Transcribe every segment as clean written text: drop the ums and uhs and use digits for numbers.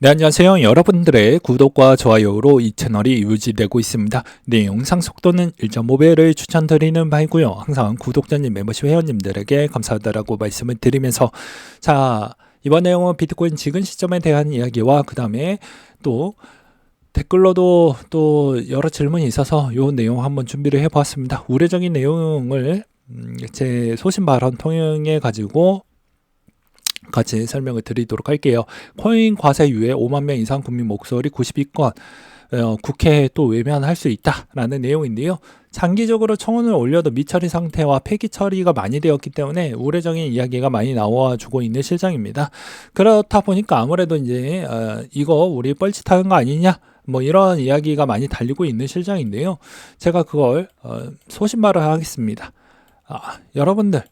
네, 안녕하세요. 여러분들의 구독과 좋아요로 이 채널이 유지되고 있습니다. 네, 영상 속도는 1.5배를 추천드리는 바이고요. 항상 구독자님, 멤버십 회원님들에게 감사하다라고 말씀을 드리면서 자, 이번 내용은 비트코인 지금 시점에 대한 이야기와 그 다음에 또 댓글로도 또 여러 질문이 있어서 이 내용 한번 준비를 해보았습니다. 우려적인 내용을 제 소신 발언 통해 가지고 같이 설명을 드리도록 할게요. 코인 과세 이후에 5만 명 이상 국민 목소리 92건 국회에 또 외면할 수 있다라는 내용인데요. 장기적으로 청원을 올려도 미처리 상태와 폐기 처리가 많이 되었기 때문에 우려적인 이야기가 많이 나와주고 있는 실정입니다. 그렇다 보니까 아무래도 이제 이거 우리 뻘짓하는 거 아니냐 뭐 이런 이야기가 많이 달리고 있는 실정인데요. 제가 그걸 소신발언을 하겠습니다. 여러분들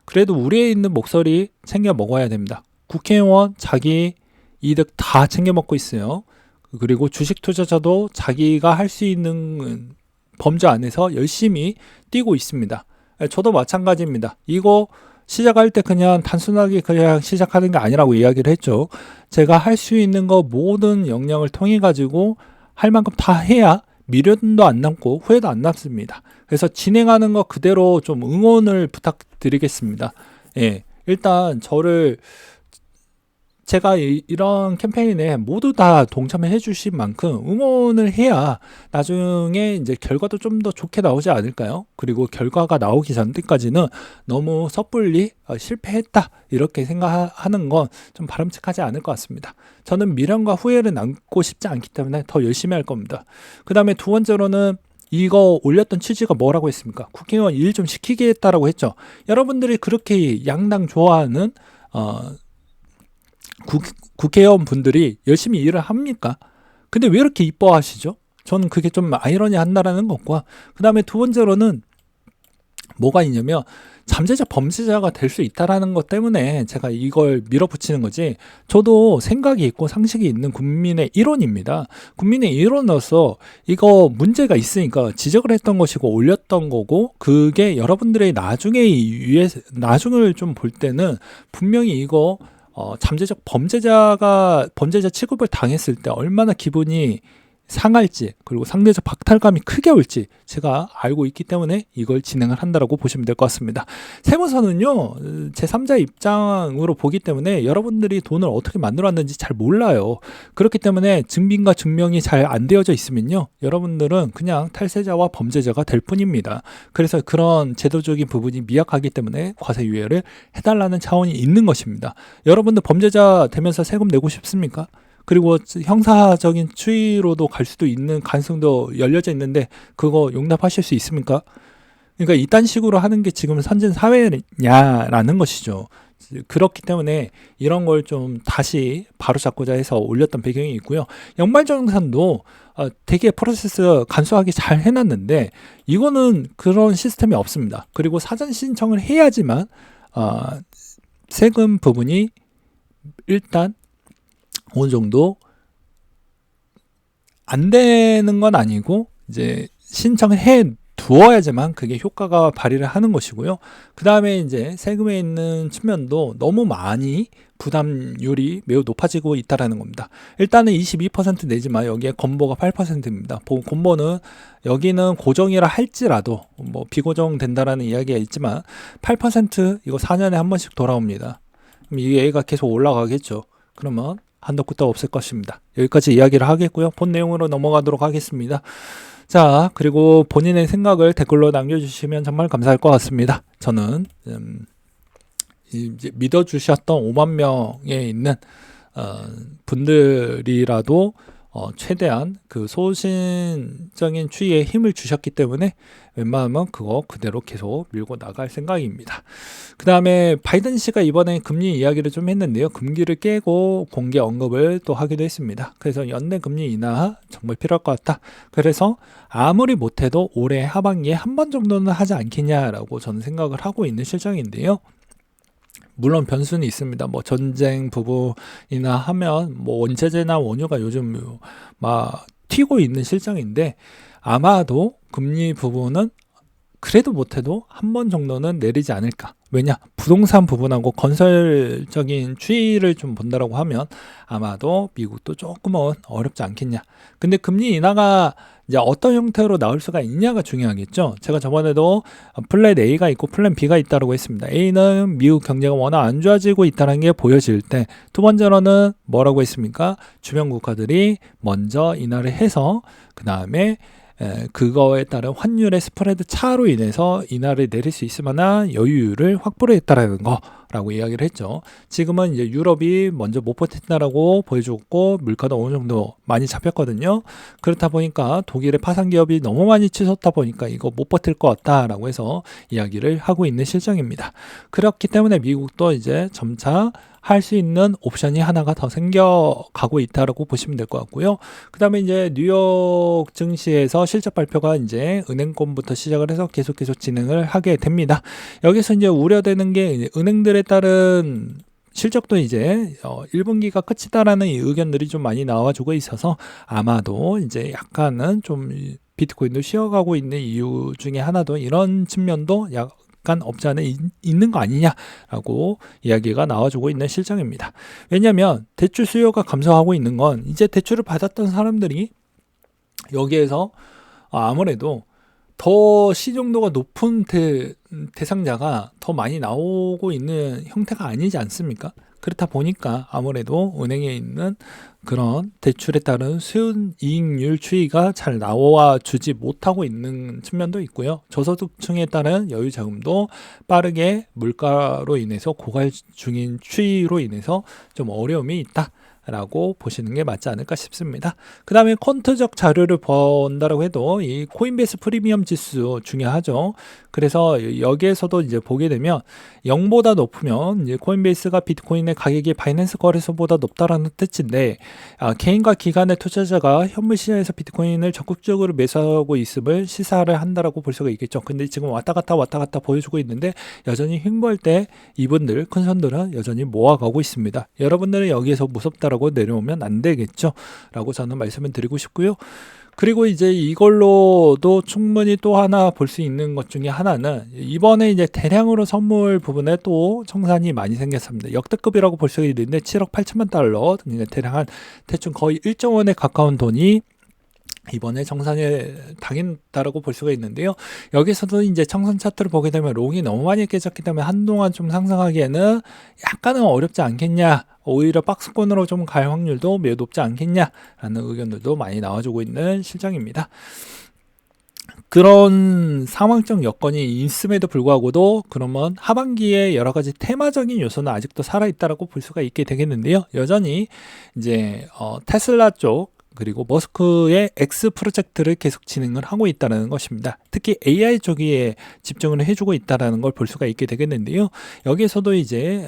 그래도 우리에 있는 목소리 챙겨 먹어야 됩니다. 국회의원 자기 이득 다 챙겨 먹고 있어요. 그리고 주식 투자자도 자기가 할 수 있는 범주 안에서 열심히 뛰고 있습니다. 저도 마찬가지입니다. 이거 시작할 때 그냥 단순하게 그냥 시작하는 게 아니라고 이야기를 했죠. 제가 할 수 있는 거 모든 역량을 통해 가지고 할 만큼 다 해야 미련도 안 남고 후회도 안 남습니다. 그래서 진행하는 거 그대로 좀 응원을 부탁드리겠습니다. 예, 일단 제가 이런 캠페인에 모두 다 동참해 주신 만큼 응원을 해야 나중에 이제 결과도 좀 더 좋게 나오지 않을까요? 그리고 결과가 나오기 전까지는 너무 섣불리 실패했다 이렇게 생각하는 건 좀 바람직하지 않을 것 같습니다. 저는 미련과 후회를 남고 싶지 않기 때문에 더 열심히 할 겁니다. 그 다음에 두 번째로는 이거 올렸던 취지가 뭐라고 했습니까? 국회의원 일 좀 시키게 했다라고 했죠. 여러분들이 그렇게 양당 좋아하는 국회의원 분들이 열심히 일을 합니까? 근데 왜 이렇게 이뻐하시죠? 저는 그게 좀 아이러니한다라는 것과 그 다음에 두 번째로는 뭐가 있냐면 잠재적 범죄자가 될 수 있다라는 것 때문에 제가 이걸 밀어붙이는 거지. 저도 생각이 있고 상식이 있는 국민의 일원입니다. 국민의 일원으로서 이거 문제가 있으니까 지적을 했던 것이고 올렸던 거고 그게 여러분들의 나중을 좀 볼 때는 분명히 이거 잠재적 범죄자 취급을 당했을 때 얼마나 기분이 상할지 그리고 상대적 박탈감이 크게 올지 제가 알고 있기 때문에 이걸 진행을 한다라고 보시면 될 것 같습니다. 세무서는요 제3자 입장으로 보기 때문에 여러분들이 돈을 어떻게 만들었는지 잘 몰라요. 그렇기 때문에 증빙과 증명이 잘 안 되어져 있으면요 여러분들은 그냥 탈세자와 범죄자가 될 뿐입니다. 그래서 그런 제도적인 부분이 미약하기 때문에 과세 유예를 해달라는 차원이 있는 것입니다. 여러분들 범죄자 되면서 세금 내고 싶습니까? 그리고 형사적인 추이로도 갈 수도 있는 가능성도 열려져 있는데 그거 용납하실 수 있습니까? 그러니까 이딴 식으로 하는 게 지금 선진 사회냐라는 것이죠. 그렇기 때문에 이런 걸 좀 다시 바로잡고자 해서 올렸던 배경이 있고요. 연말정산도 되게 프로세스 간소하게 잘 해놨는데 이거는 그런 시스템이 없습니다. 그리고 사전 신청을 해야지만 세금 부분이 일단 어느 정도 안 되는 건 아니고 이제 신청을 해 두어야지만 그게 효과가 발휘를 하는 것이고요. 그 다음에 이제 세금에 있는 측면도 너무 많이 부담률이 매우 높아지고 있다라는 겁니다. 일단은 22% 내지만 여기에 건보가 8%입니다. 건보는 여기는 고정이라 할지라도 뭐 비고정 된다라는 이야기가 있지만 8% 이거 4년에 한 번씩 돌아옵니다. 그럼 이 얘가 계속 올라가겠죠. 그러면 한도 끝도 없을 것입니다. 여기까지 이야기를 하겠고요. 본 내용으로 넘어가도록 하겠습니다. 자, 그리고 본인의 생각을 댓글로 남겨주시면 정말 감사할 것 같습니다. 저는 이제 믿어주셨던 5만 명에 있는 분들이라도 최대한 그 소신적인 추이에 힘을 주셨기 때문에 웬만하면 그거 그대로 계속 밀고 나갈 생각입니다. 그 다음에 바이든 씨가 이번에 금리 이야기를 좀 했는데요. 금기를 깨고 공개 언급을 또 하기도 했습니다. 그래서 연내 금리 인하 정말 필요할 것 같다. 그래서 아무리 못해도 올해 하반기에 한 번 정도는 하지 않겠냐라고 저는 생각을 하고 있는 실정인데요. 물론 변수는 있습니다. 뭐 전쟁 부분이나 하면 뭐 원자재나 원유가 요즘 막 튀고 있는 실정인데 아마도 금리 부분은 그래도 못해도 한 번 정도는 내리지 않을까. 왜냐? 부동산 부분하고 건설적인 추이를 좀 본다라고 하면 아마도 미국도 조금은 어렵지 않겠냐. 근데 금리 인하가 이제 어떤 형태로 나올 수가 있냐가 중요하겠죠. 제가 저번에도 플랜 A가 있고 플랜 B가 있다고 했습니다. A는 미국 경제가 워낙 안 좋아지고 있다는 게 보여질 때, 두 번째로는 뭐라고 했습니까? 주변 국가들이 먼저 인하를 해서 그 다음에 그거에 따른 환율의 스프레드 차로 인해서 인하를 내릴 수 있을 만한 여유를 확보를 했다라는 거라고 이야기를 했죠. 지금은 이제 유럽이 먼저 못 버틴다라고 보여줬고 물가도 어느 정도 많이 잡혔거든요. 그렇다 보니까 독일의 파산 기업이 너무 많이 치솟다 보니까 이거 못 버틸 것 같다라고 해서 이야기를 하고 있는 실정입니다. 그렇기 때문에 미국도 이제 점차 할 수 있는 옵션이 하나가 더 생겨가고 있다라고 보시면 될 것 같고요. 그 다음에 이제 뉴욕 증시에서 실적 발표가 이제 은행권부터 시작을 해서 계속 진행을 하게 됩니다. 여기서 이제 우려되는 게 은행들에 따른 실적도 이제 1분기가 끝이다라는 의견들이 좀 많이 나와주고 있어서 아마도 이제 약간은 좀 비트코인도 쉬어가고 있는 이유 중에 하나도 이런 측면도 약간 없지 않아 있는 거 아니냐라고 이야기가 나와주고 있는 실정입니다. 왜냐하면 대출 수요가 감소하고 있는 건 이제 대출을 받았던 사람들이 여기에서 아무래도 더 시정도가 높은 대상자가 더 많이 나오고 있는 형태가 아니지 않습니까? 그렇다 보니까 아무래도 은행에 있는 그런 대출에 따른 수익률 추이가 잘 나와주지 못하고 있는 측면도 있고요. 저소득층에 따른 여유 자금도 빠르게 물가로 인해서 고갈 중인 추이로 인해서 좀 어려움이 있다 라고 보시는 게 맞지 않을까 싶습니다. 그 다음에 퀀트적 자료를 본다라고 해도 이 코인베이스 프리미엄 지수 중요하죠. 그래서 여기에서도 이제 보게 되면 0보다 높으면 이제 코인베이스가 비트코인의 가격이 바이낸스 거래소보다 높다라는 뜻인데, 개인과 기관의 투자자가 현물 시장에서 비트코인을 적극적으로 매수하고 있음을 시사를 한다라고 볼 수가 있겠죠. 근데 지금 왔다 갔다 보여주고 있는데 여전히 횡보할 때 이분들 큰 손들은 여전히 모아가고 있습니다. 여러분들은 여기에서 무섭다라고 내려오면 안 되겠죠 라고 저는 말씀을 드리고 싶고요. 그리고 이제 이걸로도 충분히 또 하나 볼 수 있는 것 중에 하나는 이번에 이제 대량으로 선물 부분에 또 청산이 많이 생겼습니다. 역대급이라고 볼 수 있는데 7억 8천만 달러, 대략 한 대충 거의 1조 원에 가까운 돈이 이번에 청산에 당했다라고 볼 수가 있는데요. 여기서도 이제 청산 차트를 보게 되면 롱이 너무 많이 깨졌기 때문에 한동안 좀 상승하기에는 약간은 어렵지 않겠냐, 오히려 박스권으로 좀 갈 확률도 매우 높지 않겠냐라는 의견들도 많이 나와주고 있는 실정입니다. 그런 상황적 여건이 있음에도 불구하고도 그러면 하반기에 여러 가지 테마적인 요소는 아직도 살아있다라고 볼 수가 있게 되겠는데요. 여전히 이제 테슬라 쪽 그리고 머스크의 X 프로젝트를 계속 진행을 하고 있다는 것입니다. 특히 AI 쪽에 집중을 해주고 있다는 걸 볼 수가 있게 되겠는데요. 여기에서도 이제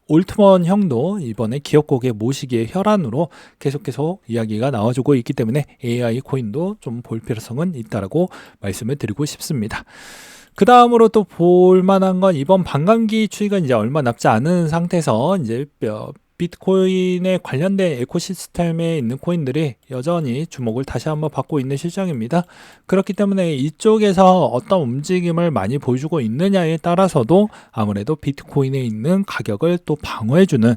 올트먼 형도 이번에 기업국의 모시기의 혈안으로 계속 이야기가 나와주고 있기 때문에 AI 코인도 좀 볼 필요성은 있다라고 말씀을 드리고 싶습니다. 그 다음으로 또 볼만한 건 이번 반감기 추이가 이제 얼마 남지 않은 상태에서 이제 비트코인에 관련된 에코시스템에 있는 코인들이 여전히 주목을 다시 한번 받고 있는 실정입니다. 그렇기 때문에 이쪽에서 어떤 움직임을 많이 보여주고 있느냐에 따라서도 아무래도 비트코인에 있는 가격을 또 방어해주는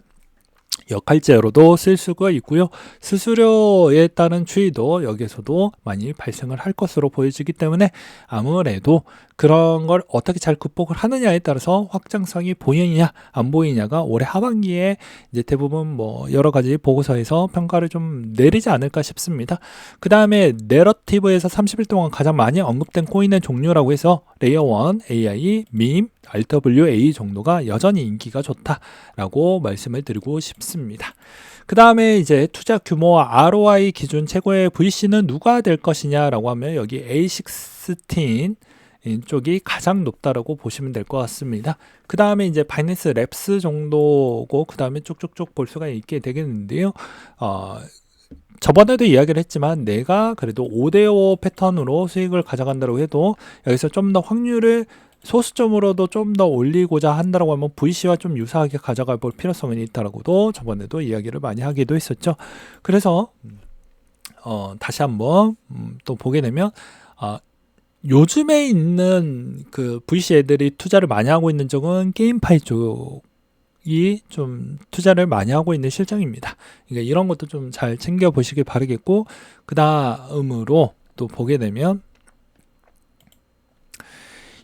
역할제로도 쓸 수가 있고요. 수수료에 따른 추이도 여기에서도 많이 발생을 할 것으로 보여지기 때문에 아무래도 그런 걸 어떻게 잘 극복을 하느냐에 따라서 확장성이 보이느냐 안 보이냐가 올해 하반기에 이제 대부분 뭐 여러 가지 보고서에서 평가를 좀 내리지 않을까 싶습니다. 그 다음에 내러티브에서 30일 동안 가장 많이 언급된 코인의 종류라고 해서 레이어 1, AI, 밈, RWA 정도가 여전히 인기가 좋다라고 말씀을 드리고 싶습니다. 그 다음에 이제 투자 규모와 ROI 기준 최고의 VC는 누가 될 것이냐라고 하면 여기 A16 쪽이 가장 높다라고 보시면 될 것 같습니다. 그 다음에 이제 바이낸스 랩스 정도고 그 다음에 쭉쭉쭉 볼 수가 있게 되겠는데요. 저번에도 이야기를 했지만 내가 그래도 5대5 패턴으로 수익을 가져간다고 해도 여기서 좀 더 확률을 소수점으로도 좀 더 올리고자 한다고 하면 VC와 좀 유사하게 가져가 볼 필요성이 있다라고도 저번에도 이야기를 많이 하기도 했었죠. 그래서 다시 한번 또 보게 되면 요즘에 있는 그 VC 애들이 투자를 많이 하고 있는 쪽은 게임파이 쪽이 좀 투자를 많이 하고 있는 실정입니다. 그러니까 이런 것도 좀 잘 챙겨 보시길 바라겠고, 그 다음으로 또 보게 되면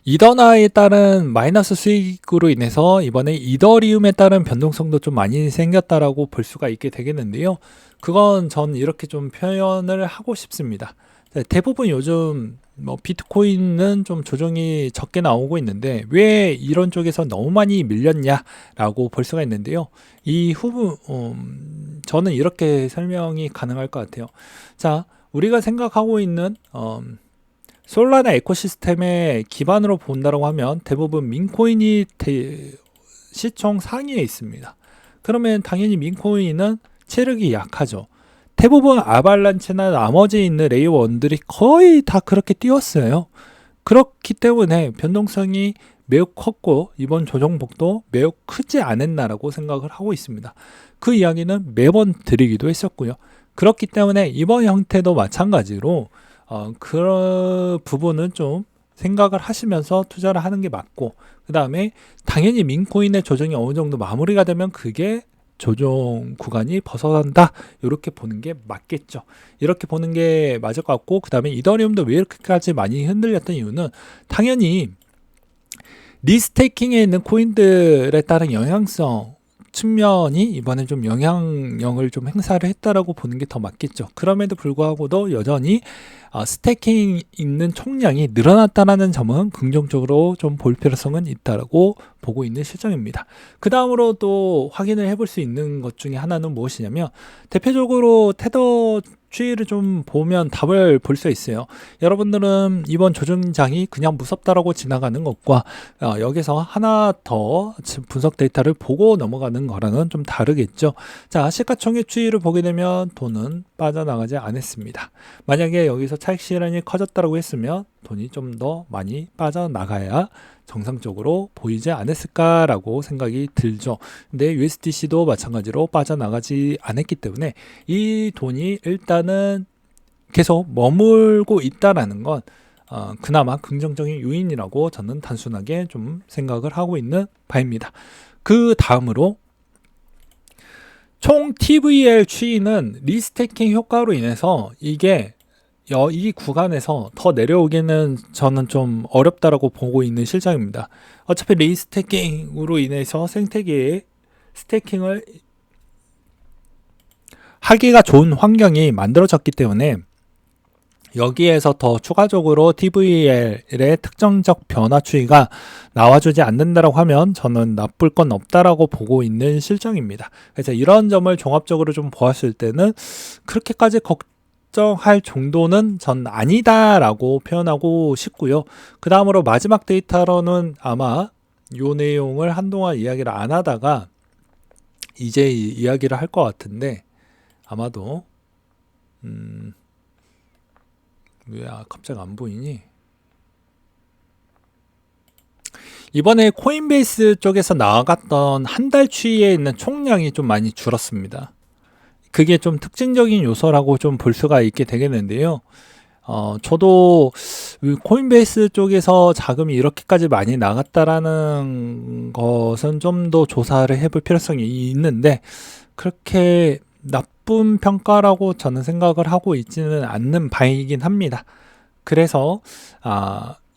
이더나에 따른 마이너스 수익으로 인해서 이번에 이더리움에 따른 변동성도 좀 많이 생겼다라고 볼 수가 있게 되겠는데요. 그건 전 이렇게 좀 표현을 하고 싶습니다. 대부분 요즘 뭐 비트코인은 좀 조정이 적게 나오고 있는데 왜 이런 쪽에서 너무 많이 밀렸냐라고 볼 수가 있는데요. 이 후분 저는 이렇게 설명이 가능할 것 같아요. 자, 우리가 생각하고 있는 솔라나 에코시스템의 기반으로 본다고 하면 대부분 민코인이 시총 상위에 있습니다. 그러면 당연히 민코인은 체력이 약하죠. 대부분 아발란체나 나머지 있는 레이어 1들이 거의 다 그렇게 뛰었어요. 그렇기 때문에 변동성이 매우 컸고 이번 조정폭도 매우 크지 않았나라고 생각을 하고 있습니다. 그 이야기는 매번 드리기도 했었고요. 그렇기 때문에 이번 형태도 마찬가지로 그런 부분은 좀 생각을 하시면서 투자를 하는 게 맞고, 그 다음에 당연히 민코인의 조정이 어느 정도 마무리가 되면 그게 조정 구간이 벗어난다, 이렇게 보는 게 맞겠죠. 이렇게 보는 게 맞을 것 같고, 그 다음에 이더리움도 왜 이렇게까지 많이 흔들렸던 이유는 당연히 리스테이킹에 있는 코인들에 따른 영향성 측면이 이번에 좀 영향력을 좀 행사를 했다라고 보는 게 더 맞겠죠. 그럼에도 불구하고도 여전히 스테이킹 있는 총량이 늘어났다는 점은 긍정적으로 좀 볼 필요성은 있다라고 보고 있는 실정입니다. 그 다음으로 또 확인을 해볼 수 있는 것 중에 하나는 무엇이냐면, 대표적으로 테더 추이를 좀 보면 답을 볼 수 있어요. 여러분들은 이번 조정장이 그냥 무섭다라고 지나가는 것과 여기서 하나 더 분석 데이터를 보고 넘어가는 거랑은 좀 다르겠죠. 자, 시가총액 추이를 보게 되면 돈은 빠져나가지 않았습니다. 만약에 여기서 차익 실현이 커졌다고 했으면 돈이 좀 더 많이 빠져나가야 정상적으로 보이지 않았을까라고 생각이 들죠. 근데 USDC도 마찬가지로 빠져나가지 않았기 때문에 이 돈이 일단은 계속 머물고 있다라는 건 그나마 긍정적인 요인이라고 저는 단순하게 좀 생각을 하고 있는 바입니다. 그 다음으로 총 TVL 추이는 리스테이킹 효과로 인해서 이게 이 구간에서 더 내려오기는 저는 좀 어렵다라고 보고 있는 실정입니다. 어차피 리스테이킹으로 인해서 생태계에 스테이킹을 하기가 좋은 환경이 만들어졌기 때문에 여기에서 더 추가적으로 TVL의 특정적 변화 추이가 나와주지 않는다라고 하면 저는 나쁠 건 없다라고 보고 있는 실정입니다. 그래서 이런 점을 종합적으로 좀 보았을 때는 그렇게까지 걱정할 정도는 전 아니다라고 표현하고 싶고요. 그 다음으로 마지막 데이터로는 아마 이 내용을 한동안 이야기를 안 하다가 이제 이야기를 할 것 같은데, 아마도 왜 갑자기 안 보이니? 이번에 코인베이스 쪽에서 나갔던 한 달 추이에 있는 총량이 좀 많이 줄었습니다. 그게 좀 특징적인 요소라고 좀 볼 수가 있게 되겠는데요. 저도 코인베이스 쪽에서 자금이 이렇게까지 많이 나갔다라는 것은 좀 더 조사를 해볼 필요성이 있는데, 그렇게 나쁜 평가라고 저는 생각을 하고 있지는 않는 바이긴 합니다. 그래서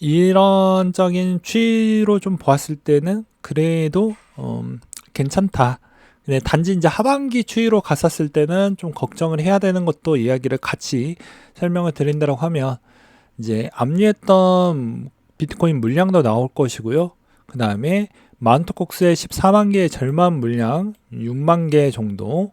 이런적인 추이로 좀 보았을 때는 그래도 괜찮다. 네, 단지 이제 하반기 추이로 갔었을 때는 좀 걱정을 해야 되는 것도 이야기를 같이 설명을 드린다고 하면, 이제 압류했던 비트코인 물량도 나올 것이고요. 그 다음에 마운트콕스의 14만 개의 절반 물량 6만 개 정도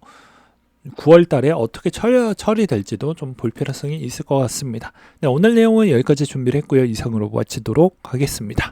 9월 달에 어떻게 처리될지도 좀 볼 필요성이 있을 것 같습니다. 네, 오늘 내용은 여기까지 준비를 했고요. 이상으로 마치도록 하겠습니다.